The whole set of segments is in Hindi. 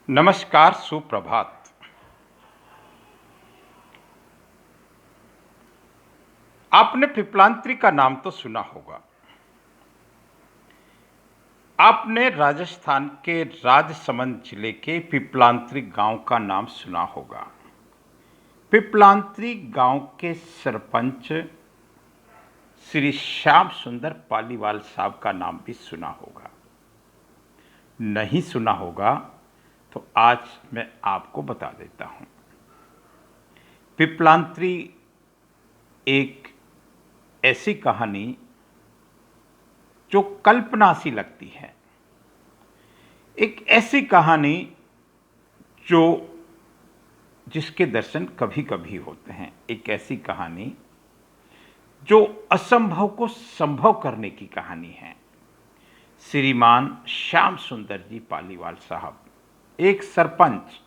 नमस्कार, सुप्रभात। आपने पिपलांत्री का नाम तो सुना होगा। आपने राजस्थान के राजसमंद जिले के पिपलांत्री गांव का नाम सुना होगा। पिपलांत्री गांव के सरपंच श्री श्याम सुंदर पालीवाल साहब का नाम भी सुना होगा। नहीं सुना होगा तो आज मैं आपको बता देता हूं। पिपलांत्री एक ऐसी कहानी जो कल्पना सी लगती है, एक ऐसी कहानी जिसके दर्शन कभी कभी होते हैं, एक ऐसी कहानी जो असंभव को संभव करने की कहानी है। श्रीमान श्याम सुंदर जी पालीवाल साहब, एक सरपंच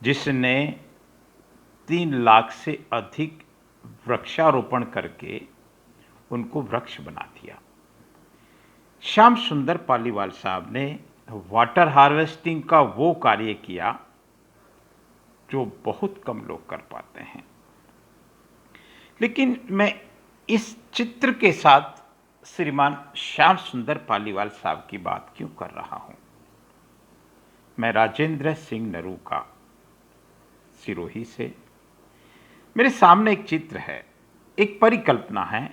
जिसने 3 लाख से अधिक वृक्षारोपण करके उनको वृक्ष बना दिया। श्याम सुंदर पालीवाल साहब ने वाटर हार्वेस्टिंग का वो कार्य किया जो बहुत कम लोग कर पाते हैं। लेकिन मैं इस चित्र के साथ श्रीमान श्याम सुंदर पालीवाल साहब की बात क्यों कर रहा हूं? मैं राजेंद्र सिंह नरू का, सिरोही से। मेरे सामने एक चित्र है, एक परिकल्पना है।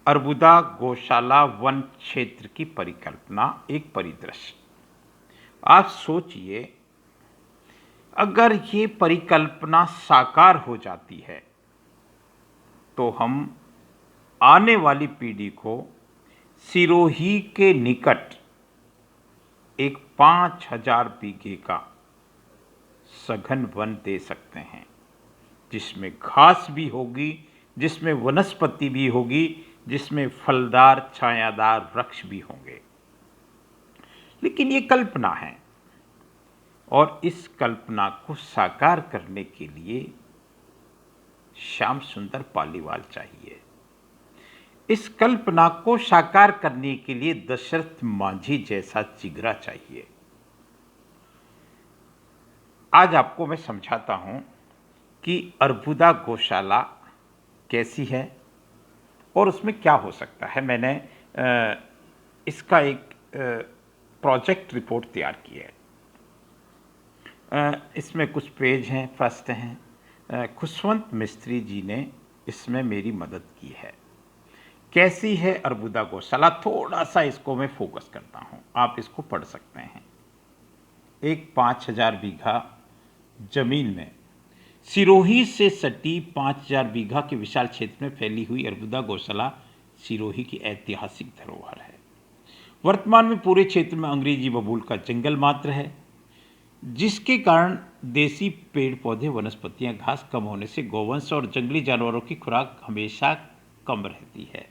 अर्बुदा गौशाला वन क्षेत्र की परिकल्पना, एक परिदृश्य। आप सोचिए, अगर ये परिकल्पना साकार हो जाती है तो हम आने वाली पीढ़ी को सिरोही के निकट एक 5000 बीघे का सघन वन दे सकते हैं, जिसमें घास भी होगी, जिसमें वनस्पति भी होगी, जिसमें फलदार छायादार वृक्ष भी होंगे। लेकिन ये कल्पना है और इस कल्पना को साकार करने के लिए श्याम सुंदर पालीवाल चाहिए। इस कल्पना को साकार करने के लिए दशरथ मांझी जैसा जिगरा चाहिए। आज आपको मैं समझाता हूं कि अर्बुदा गौशाला कैसी है और उसमें क्या हो सकता है। मैंने इसका एक प्रोजेक्ट रिपोर्ट तैयार की है। इसमें कुछ पेज हैं, प्रश्न हैं। खुशवंत मिस्त्री जी ने इसमें मेरी मदद की है। कैसी है अर्बुदा गौशाला, थोड़ा सा इसको मैं फोकस करता हूं, आप इसको पढ़ सकते हैं। एक 5000 बीघा जमीन में सिरोही से सटी 5000 बीघा के विशाल क्षेत्र में फैली हुई अर्बुदा गौशाला सिरोही की ऐतिहासिक धरोहर है। वर्तमान में पूरे क्षेत्र में अंग्रेजी बबूल का जंगल मात्र है, जिसके कारण देसी पेड़ पौधे, वनस्पतियां, घास कम होने से गौवंश और जंगली जानवरों की खुराक हमेशा कम रहती है।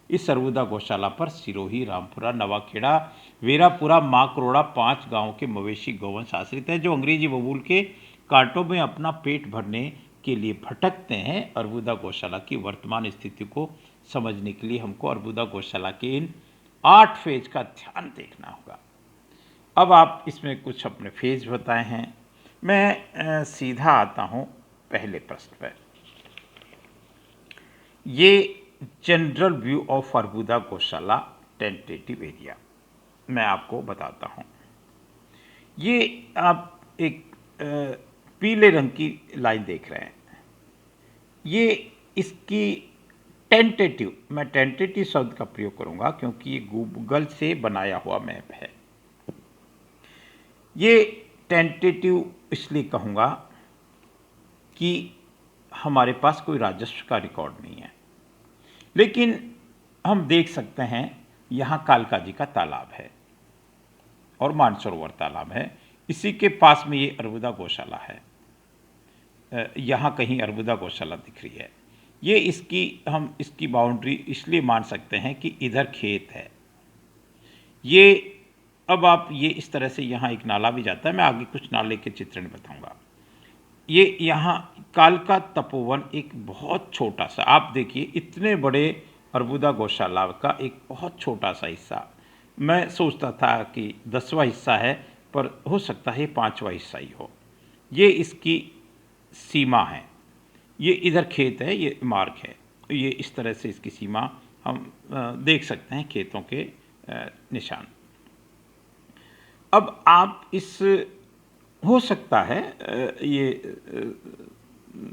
इस अर्बुदा गौशाला पर सिरोही, रामपुरा, नवाखेड़ा, वेरापुरा, माकरोड़ा 5 गांवों के मवेशी गौवंश आश्रित है, जो अंग्रेजी बबूल के कांटों में अपना पेट भरने के लिए भटकते हैं। अर्बुदा गौशाला की वर्तमान स्थिति को समझने के लिए हमको अर्बुदा गौशाला के इन 8 फेज का ध्यान देखना होगा। अब आप इसमें कुछ अपने फेज बताए हैं। मैं सीधा आता हूं पहले प्रश्न पर। ये जनरल व्यू ऑफ अर्बुदा गौशाला टेंटेटिव एरिया मैं आपको बताता हूं। ये आप एक पीले रंग की लाइन देख रहे हैं, ये इसकी टेंटेटिव, मैं टेंटेटिव शब्द का प्रयोग करूंगा क्योंकि ये गूगल से बनाया हुआ मैप है। ये टेंटेटिव इसलिए कहूँगा कि हमारे पास कोई राजस्व का रिकॉर्ड नहीं है, लेकिन हम देख सकते हैं यहाँ कालका जी का तालाब है और मानसरोवर तालाब है। इसी के पास में ये अर्बुदा गौशाला है। यहाँ कहीं अर्बुदा गौशाला दिख रही है। ये हम इसकी बाउंड्री इसलिए मान सकते हैं कि इधर खेत है। ये अब आप ये इस तरह से यहाँ एक नाला भी जाता है, मैं आगे कुछ नाले के चित्रण बताऊंगा। ये यहाँ कालका तपोवन एक बहुत छोटा सा, आप देखिए इतने बड़े अर्बुदा गौशाला का एक बहुत छोटा सा हिस्सा, मैं सोचता था कि 10वां हिस्सा है, पर हो सकता है 5वां हिस्सा ही हो। ये इसकी सीमा है। ये इधर खेत है, ये मार्ग है। ये इस तरह से इसकी सीमा हम देख सकते हैं, खेतों के निशान। अब आप इस हो सकता है ये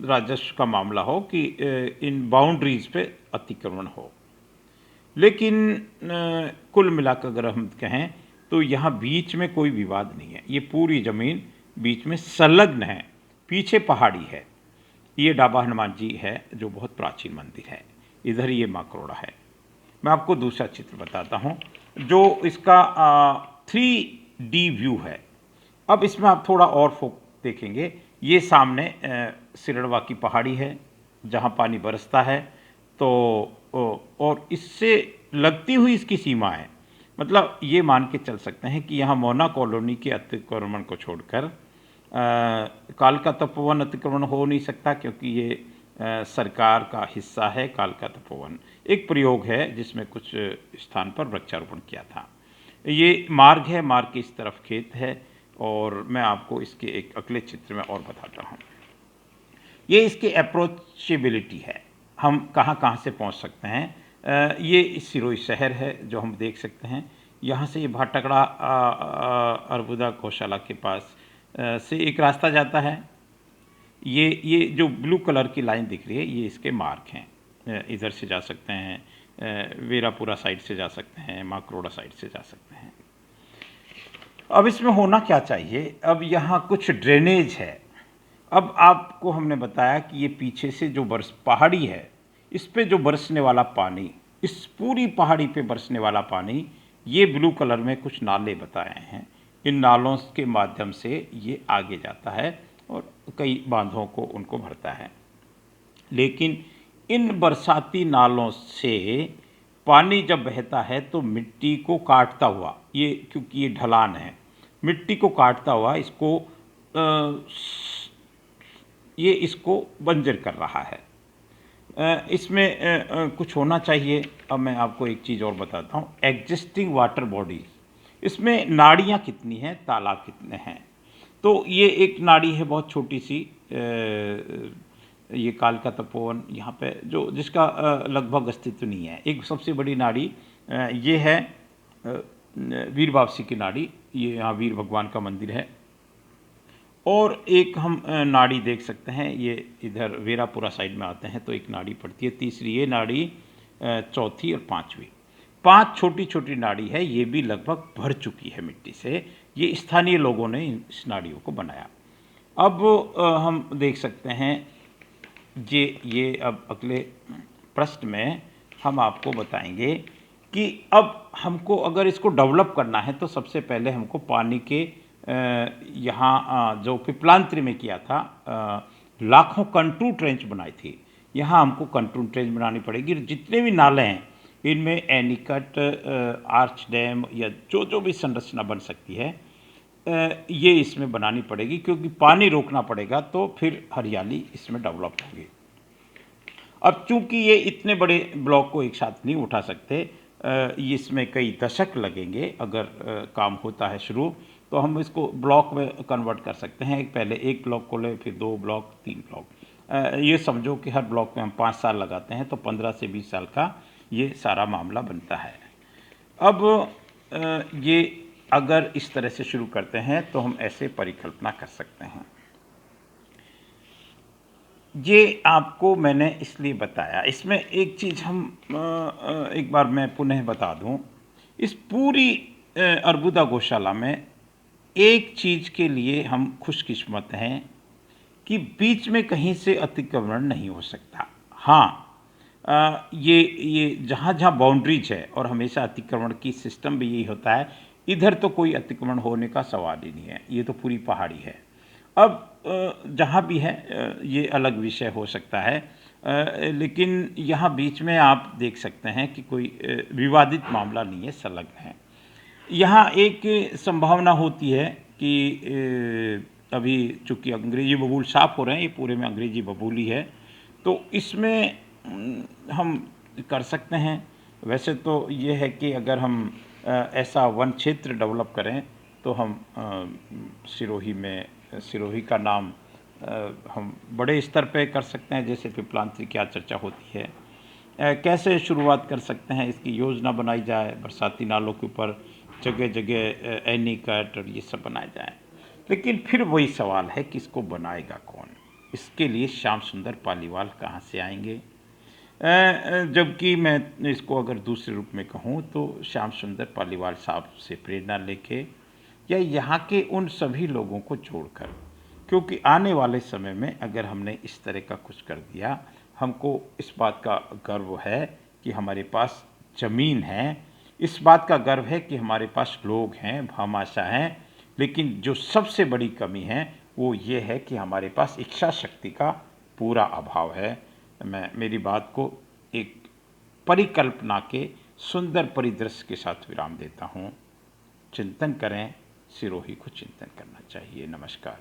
राजस्व का मामला हो कि इन बाउंड्रीज पे अतिक्रमण हो, लेकिन कुल मिलाकर अगर हम कहें तो यहाँ बीच में कोई विवाद नहीं है। ये पूरी ज़मीन बीच में संलग्न है, पीछे पहाड़ी है। ये डाबा हनुमान जी है जो बहुत प्राचीन मंदिर है, इधर ये माकरोड़ा है। मैं आपको दूसरा चित्र बताता हूँ जो इसका 3D व्यू है। अब इसमें आप थोड़ा और फोक देखेंगे। ये सामने सिरड़वा की पहाड़ी है जहाँ पानी बरसता है, तो और इससे लगती हुई इसकी सीमा है। मतलब ये मान के चल सकते हैं कि यहाँ मोना कॉलोनी के अतिक्रमण को छोड़कर कालका तपोवन अतिक्रमण हो नहीं सकता, क्योंकि ये सरकार का हिस्सा है। कालका तपोवन एक प्रयोग है जिसमें कुछ स्थान पर वृक्षारोपण किया था। ये मार्ग है, मार्ग के इस तरफ खेत है, और मैं आपको इसके एक अगले चित्र में और बताता हूँ। ये इसकी अप्रोचेबिलिटी है, हम कहाँ कहाँ से पहुँच सकते हैं। ये सिरोही शहर है जो हम देख सकते हैं। यहाँ से ये भाटकड़ा अर्बुदा गौशाला के पास से एक रास्ता जाता है। ये जो ब्लू कलर की लाइन दिख रही है ये इसके मार्ग हैं। इधर से जा सकते हैं, वीरापुरा साइड से जा सकते हैं, माकरोड़ा साइड से जा सकते हैं। अब इसमें होना क्या चाहिए, अब यहाँ कुछ ड्रेनेज है। अब आपको हमने बताया कि ये पीछे से जो पहाड़ी है, इस पे जो बरसने वाला पानी, इस पूरी पहाड़ी पे बरसने वाला पानी, ये ब्लू कलर में कुछ नाले बताए हैं। इन नालों के माध्यम से ये आगे जाता है और कई बांधों को उनको भरता है। लेकिन इन बरसाती नालों से पानी जब बहता है तो मिट्टी को काटता हुआ, ये क्योंकि ये ढलान है, मिट्टी को काटता हुआ ये इसको बंजर कर रहा है। इसमें कुछ होना चाहिए। अब मैं आपको एक चीज़ और बताता हूँ। एग्जिस्टिंग वाटर बॉडीज, इसमें नाड़ियाँ कितनी हैं, तालाब कितने हैं। तो ये एक नाड़ी है बहुत छोटी सी, ये कालका तपोवन यहाँ पे जो जिसका लगभग अस्तित्व नहीं है। एक सबसे बड़ी नाड़ी ये है वीर वापसी की नाड़ी, ये यहाँ वीर भगवान का मंदिर है। और एक हम नाड़ी देख सकते हैं, ये इधर वीरापुरा साइड में आते हैं तो एक नाड़ी पड़ती है, तीसरी ये नाड़ी, चौथी और पांचवी। 5 छोटी छोटी नाड़ी है, ये भी लगभग भर चुकी है मिट्टी से। ये स्थानीय लोगों ने इस नाड़ियों को बनाया। अब हम देख सकते हैं ये अब अगले प्रश्न में हम आपको बताएंगे कि अब हमको अगर इसको डेवलप करना है तो सबसे पहले हमको पानी के यहाँ जो पिपलांत्री में किया था, लाखों कंट्रू ट्रेंच बनाई थी, यहाँ हमको कंट्रू ट्रेंच बनानी पड़ेगी। जितने भी नाले हैं इनमें एनीकट, आर्च डैम या जो भी संरचना बन सकती है ये इसमें बनानी पड़ेगी, क्योंकि पानी रोकना पड़ेगा तो फिर हरियाली इसमें डेवलप होगी। अब चूंकि ये इतने बड़े ब्लॉक को एक साथ नहीं उठा सकते, इसमें कई दशक लगेंगे। अगर काम होता है शुरू तो हम इसको ब्लॉक में कन्वर्ट कर सकते हैं। पहले एक ब्लॉक को ले, फिर 2 ब्लॉक, 3 ब्लॉक। ये समझो कि हर ब्लॉक में हम 5 साल लगाते हैं तो 15 से 20 साल का ये सारा मामला बनता है। अब ये अगर इस तरह से शुरू करते हैं तो हम ऐसे परिकल्पना कर सकते हैं। ये आपको मैंने इसलिए बताया। इसमें एक चीज़ हम एक बार मैं पुनः बता दूं, इस पूरी अर्बुदा गौशाला में एक चीज़ के लिए हम खुशकिस्मत हैं कि बीच में कहीं से अतिक्रमण नहीं हो सकता। हाँ, ये जहाँ जहाँ बाउंड्रीज है, और हमेशा अतिक्रमण की सिस्टम भी यही होता है, इधर तो कोई अतिक्रमण होने का सवाल ही नहीं है, ये तो पूरी पहाड़ी है। अब जहाँ भी है ये अलग विषय हो सकता है, लेकिन यहाँ बीच में आप देख सकते हैं कि कोई विवादित मामला नहीं है, संलग्न है। यहाँ एक संभावना होती है कि अभी चूँकि अंग्रेजी बबूल साफ हो रहे हैं, ये पूरे में अंग्रेजी बबूल ही है, तो इसमें हम कर सकते हैं। वैसे तो ये है कि अगर हम ऐसा वन क्षेत्र डेवलप करें तो हम सिरोही में सिरोही का नाम हम बड़े स्तर पे कर सकते हैं, जैसे पिपलांत्री की आज चर्चा होती है। कैसे शुरुआत कर सकते हैं, इसकी योजना बनाई जाए, बरसाती नालों के ऊपर जगह जगह एनीकट और ये सब बनाए जाए। लेकिन फिर वही सवाल है कि इसको बनाएगा कौन? इसके लिए श्याम सुंदर पालीवाल कहाँ से आएंगे? जबकि मैं इसको अगर दूसरे रूप में कहूँ तो श्याम सुंदर पालीवाल साहब से प्रेरणा लेके या यहाँ के उन सभी लोगों को जोड़कर, क्योंकि आने वाले समय में अगर हमने इस तरह का कुछ कर दिया, हमको इस बात का गर्व है कि हमारे पास ज़मीन है, इस बात का गर्व है कि हमारे पास लोग हैं, भामाशाह हैं, लेकिन जो सबसे बड़ी कमी है वो ये है कि हमारे पास इच्छा शक्ति का पूरा अभाव है। मैं मेरी बात को एक परिकल्पना के सुंदर परिदृश्य के साथ विराम देता हूँ। चिंतन करें, सिरोही को चिंतन करना चाहिए। नमस्कार।